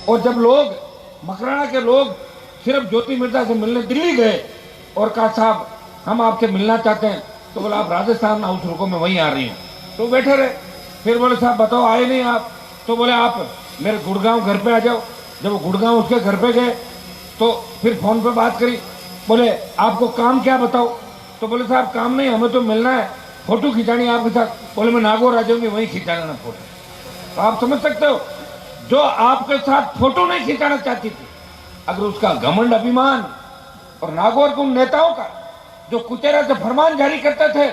और जब लोग मकराना के लोग सिर्फ ज्योति मिर्जा से मिलने दिल्ली गए और कहा साहब हम आपसे मिलना चाहते हैं, तो बोला आप राजस्थान हाउस रुको, मैं वहीं आ रही हूँ। तो बैठे रहे। फिर बोले साहब बताओ आए नहीं आप? तो बोले आप मेरे गुड़गांव घर पे आ जाओ। जब वो गुड़गांव उसके घर पे गए तो फिर फोन पे बात करी। बोले आपको काम क्या बताओ? तो बोले साहब काम नहीं, हमें तो मिलना है, फोटो खिंचानी है आपके साथ। बोले मैं नागौर आ जाऊंगी, वहीं खिंचा लेना फोटो। तो आप समझ सकते हो, जो आपके साथ फोटो नहीं खिंचाना चाहती थी, अगर उसका घमंड अभिमान और नागौर के उन नेताओं का जो कुचेरा से फरमान जारी करते थे,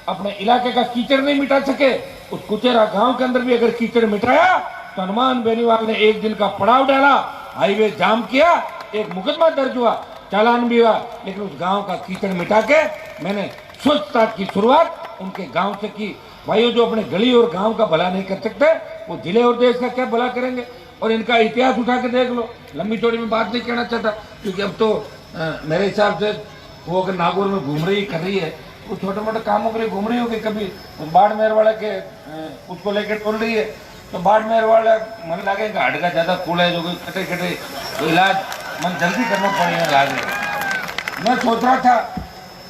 अपने इलाके का कीचड़ नहीं मिटा सके, उस कुचेरा गांव के अंदर भी अगर कीचड़ मिटाया तो हनुमान बेनीवाल ने एक दिन का पड़ाव डाला, हाईवे जाम किया, एक मुकदमा दर्ज हुआ, चालान भी हुआ, लेकिन उस गांव का कीचड़ मिटा के मैंने स्वच्छता की शुरुआत उनके गांव से की। भाइयों, जो अपने गली और गांव का भला नहीं कर सकते, वो जिले और देश का क्या भला करेंगे? और इनका इतिहास उठा के देख लो। लंबी चौड़ी में बात नहीं कहना चाहता, क्योंकि अब तो मेरे हिसाब से वो अगर नागौर में घूम रही कर रही है, वो छोटे मोटे कामों के लिए घूम रही होगी। कभी बाड़मेर वाले के उसको लेकर टोल रही है, तो बाड़मेर वाला मन लगे हार्ट का ज्यादा कूल है, जो कटे कटे तो इलाज मन जल्दी करना पड़ेगा लागे। मैं सोच रहा था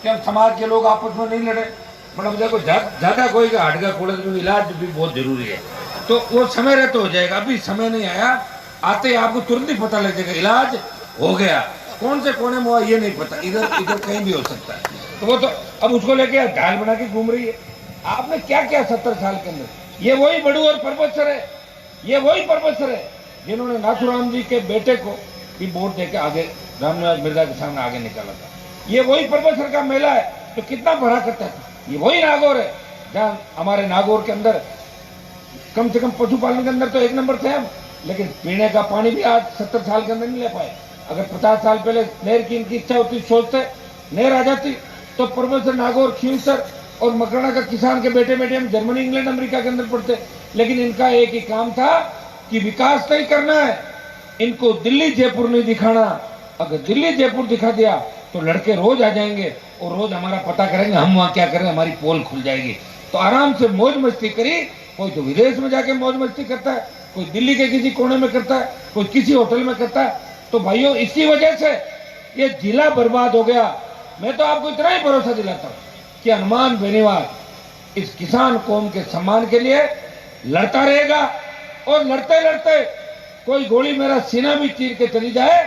कि अब समाज के लोग आपस में नहीं लड़े, मतलब देखो ज्यादा कोई का हार्ट का कूल है, तो इलाज भी बहुत जरूरी है, तो वो समय रहते हो जाएगा। अभी समय नहीं आया, आते ही आपको तुरंत ही पता लग जाएगा इलाज हो गया। कौन से कोने में हुआ ये नहीं पता, इधर इधर कहीं भी हो सकता है। तो वो तो अब उसको लेके ढाल बना के घूम रही है। आपने क्या किया 70 साल के अंदर? ये वही बड़ू और प्रोफेसर है, ये वही प्रोफेसर है जिन्होंने नाथुराम जी के बेटे को भी वोट देके आगे रामनिवास मिर्जा के सामने आगे निकाला था। ये वही प्रोफेसर का मेला है तो कितना भरा करता था। ये वही नागौर है जहाँ हमारे नागौर के अंदर कम से कम पशुपालन के अंदर तो एक नंबर थे हम, लेकिन पीने का पानी भी आज 70 साल के अंदर नहीं ले पाए। अगर 50 साल पहले नहर की इनकी इच्छा होती, सोचते नहर आ जाती, तो प्रोफेसर नागौर, खींवसर और मकराना का किसान के बेटे बेटे हम जर्मनी, इंग्लैंड, अमेरिका के अंदर पढ़ते। लेकिन इनका एक ही काम था कि विकास नहीं करना है, इनको दिल्ली जयपुर नहीं दिखाना। अगर दिल्ली जयपुर दिखा दिया तो लड़के रोज आ जाएंगे और रोज हमारा पता करेंगे, हम वहां क्या करें, हमारी पोल खुल जाएगी। तो आराम से मौज मस्ती करी। कोई तो विदेश में जाके मौज मस्ती करता है, कोई दिल्ली के किसी कोने में करता है, कोई किसी होटल में करता है। तो भाइयों, इसी वजह से ये जिला बर्बाद हो गया। मैं तो आपको इतना ही भरोसा दिलाता हूं कि हनुमान बेनीवाल इस किसान कौम के सम्मान के लिए लड़ता रहेगा, और लड़ते लड़ते कोई गोली मेरा सीना भी चीर के चली जाए,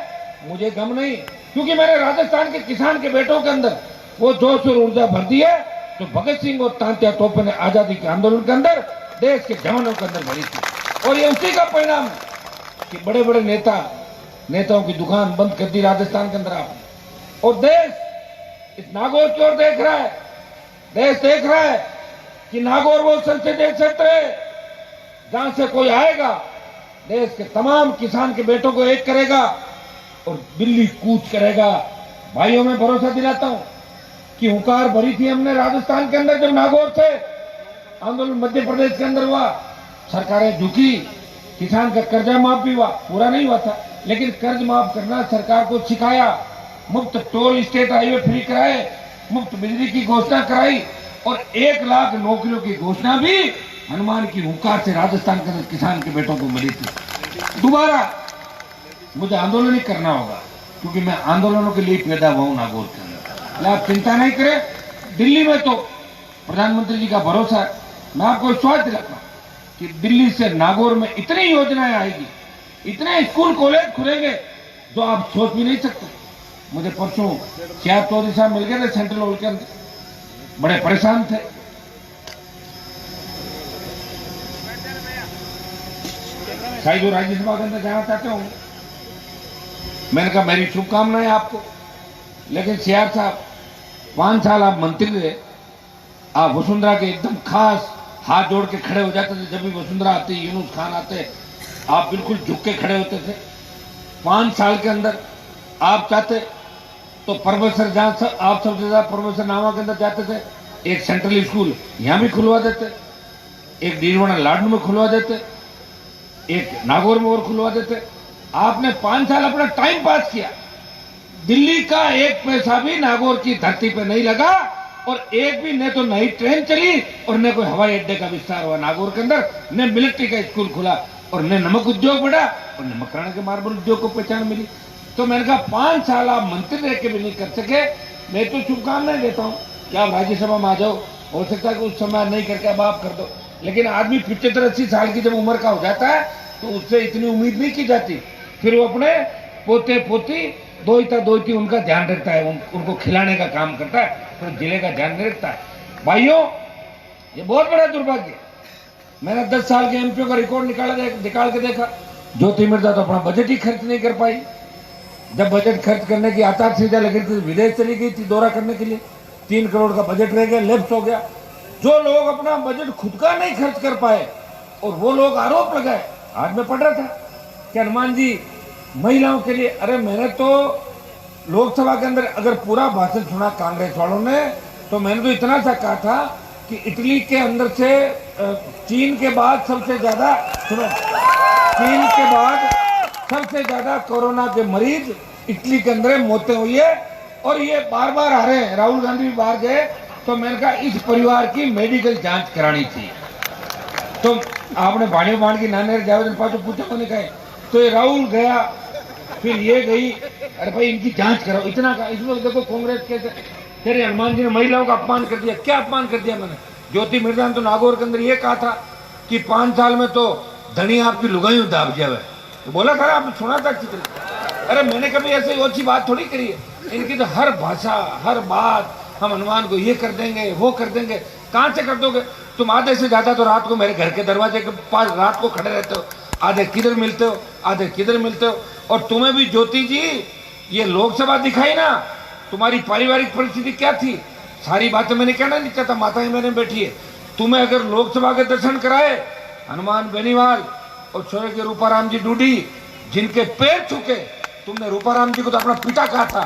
मुझे गम नहीं, क्योंकि मैंने राजस्थान के किसान के बेटों के अंदर वो जोश और ऊर्जा भर दी है तो भगत सिंह और तांत्या टोपे ने आजादी के आंदोलन के अंदर देश के जवानों के अंदर भरी थी। और ये उसी का परिणाम है कि बड़े बड़े नेताओं की दुकान बंद कर दी राजस्थान के अंदर आपने। और देश इस नागौर की ओर देख रहा है, देश देख रहा है कि नागौर वो संसदीय क्षेत्र है जहां से कोई आएगा, देश के तमाम किसान के बेटों को एक करेगा और दिल्ली कूच करेगा। भाइयों, मैं भरोसा दिलाता हूं कि हुंकार भरी थी हमने राजस्थान के अंदर जब नागौर से आंदोलन मध्य प्रदेश के अंदर हुआ, सरकारें झुकी, किसान का कर्जा माफ भी हुआ, पूरा नहीं हुआ था, लेकिन कर्ज माफ करना सरकार को सिखाया, मुफ्त टोल स्टेट हाईवे फ्री कराए, मुफ्त बिजली की घोषणा कराई, और 1 लाख नौकरियों की घोषणा भी हनुमान की हुंकार से राजस्थान के किसान के बेटों को मिली थी। दोबारा मुझे आंदोलन ही करना होगा, क्योंकि मैं आंदोलनों के लिए पैदा हुआ हूं नागौर के अंदर। आप चिंता नहीं करें, दिल्ली में तो प्रधानमंत्री जी का भरोसा है। मैं आपको विश्वास दिलाता हूं कि दिल्ली से नागौर में इतनी योजनाएं आएगी, इतने स्कूल कॉलेज खुलेंगे जो आप सोच भी नहीं सकते। मुझे परसों सियार चौधरी साहब मिल गए थे सेंट्रल हॉल के अंदर, बड़े परेशान थे। शायद वो राज्यसभा के अंदर जाना चाहते होंगे। मैंने कहा मेरी शुभकामनाएं आपको, लेकिन सियार साहब 5 साल आप मंत्री रहे, आप वसुंधरा के एकदम खास हाथ जोड़ के खड़े हो जाते थे। जब भी वसुंधरा आती, यूनुस खान आते, आप बिल्कुल झुक के खड़े होते थे। 5 साल के अंदर आप चाहते तो प्रोफेसर जहां आप सबसे ज्यादा प्रोफेसर नामा के अंदर जाते थे, एक सेंट्रल स्कूल यहां भी खुलवा देते, एक डीरवाना लाडनू में खुलवा देते, एक नागौर में और खुलवा देते। आपने 5 साल अपना टाइम पास किया। दिल्ली का एक पैसा भी नागौर की धरती पे नहीं लगा, और एक भी न तो नई ट्रेन चली और न कोई हवाई अड्डे का विस्तार हुआ नागौर के अंदर, न मिलिट्री का स्कूल खुला। और न नमक उद्योग बढ़ा और न मकराना के मार्बल उद्योग को पहचान मिली। तो मैंने कहा 5 साल आप मंत्री रह के भी नहीं कर सके, मैं तो शुभकामनाएं देता हूँ कि आप राज्यसभा में आ जाओ, हो सकता है कि उस समय नहीं करके अब आप कर दो। लेकिन आदमी 75-80 साल की जब उम्र का हो जाता है तो उससे इतनी उम्मीद नहीं की जाती। फिर वो अपने पोते पोती दोईती उनका ध्यान रखता है, उनको खिलाने का काम करता है, फिर जिले का ध्यान नहीं रखता है। भाइयों, ये बहुत बड़ा दुर्भाग्य। मैंने 10 साल के एमपीओ का रिकॉर्ड निकाल के देखा। ज्योति मिर्जा तो अपना बजट ही खर्च नहीं कर पाई। जब बजट खर्च करने की आचार संहिता लगी थी, विदेश चली गई थी दौरा करने के लिए, 3 करोड़ का बजट रह गया, लैप्स हो गया। जो लोग अपना बजट खुद का नहीं खर्च कर पाए और वो लोग आरोप लगाए। आज मैं पढ़ रहा था कि हनुमान जी महिलाओं के लिए, अरे मैंने तो लोकसभा के अंदर अगर पूरा भाषण सुना कांग्रेस वालों ने, तो मैंने तो इतना सा कहा था कि इटली के अंदर से चीन के बाद सबसे ज्यादा, चीन के बाद सबसे ज्यादा कोरोना के मरीज इटली के अंदर मौतें हुई है और ये बार बार आ रहे हैं। राहुल गांधी भी बाहर गए, तो मैंने कहा इस परिवार की मेडिकल जांच करानी थी। तो आपने बाण की नाने जावेद पाचो पूछा, मैंने कहा तो ये राहुल गया, फिर ये गई, अरे भाई इनकी जांच कराओ, इतना का। इसमें देखो कांग्रेस कैसे कह रहे हनुमान जी ने महिलाओं का अपमान कर दिया। क्या अपमान कर दिया मैंने? ज्योति मिर्जा ने तो नागौर के अंदर ये कहा था कि 5 साल में तो धनी आपकी लुगाई दाब गया है, तो बोला था, आपने सुना था अच्छी तरह। अरे मैंने कभी ऐसे अच्छी बात थोड़ी करी है। इनकी तो हर भाषा, हर बात, हम हनुमान को ये कर देंगे, वो कर देंगे। कहां से कर दोगे? तुम आधे से ज्यादा तो रात को मेरे घर के दरवाजे के पास रात को खड़े रहते हो, आधे किधर मिलते हो, आधे किधर मिलते हो। और तुम्हें भी ज्योति जी ये लोकसभा दिखाई ना, तुम्हारी पारिवारिक परिस्थिति क्या थी, सारी बातें मैंने कहना नहीं चाहता, माताएं मैंने बैठी है। तुम्हें अगर लोकसभा के दर्शन कराए हनुमान बेनीवाल और स्वर्गीय रूपाराम जी डूडी, जिनके पैर छूके, तुमने रूपाराम जी को तो अपना पिता कहा था,